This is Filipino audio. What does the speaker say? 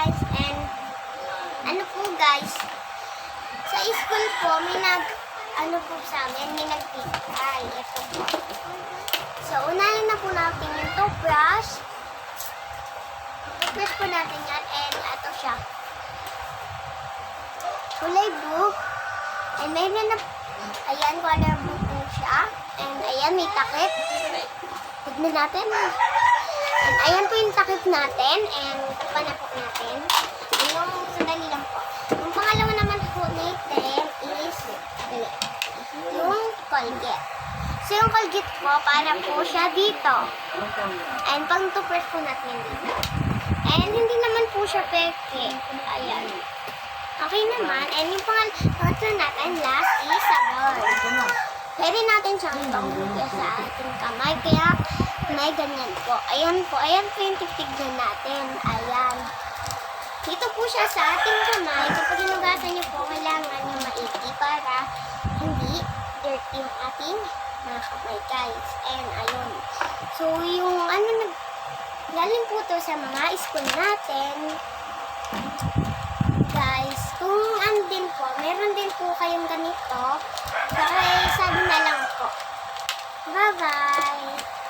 guys, and ano po guys, sa school po may sa amin, may nagbigay. Ito po. So, unahin na po natin yung toothbrush. Toothbrush po natin yan, and ito siya. Kulay blue. And mayroon na, ayan, color blue po siya. And ayan, may takip. Tignan natin. And ayan po yung takip natin. And panapok natin. And yung sandali lang po. Yung pangalawa naman po natin is yung Colgate. So yung Colgate po, para po siya dito. And pang toothbrush po natin dito. And hindi naman po siya peke. Ayan. Okay naman. And yung pangatlo natin, last is sabon. Pwede natin siyang pangbuga sa ating kamay. Kaya may ganyan po. Ayan po. Ayan po yung titignan natin. Ayan. Dito po siya sa ating kamay. Kapag hinugasan niyo po, kailangan yung maiti para hindi dirty yung ating mga kamay, guys. And ayun. So, yung galing po to sa mga school natin. Guys, kung andin po, meron din po kayong ganito. Sabi na lang po. Bye-bye!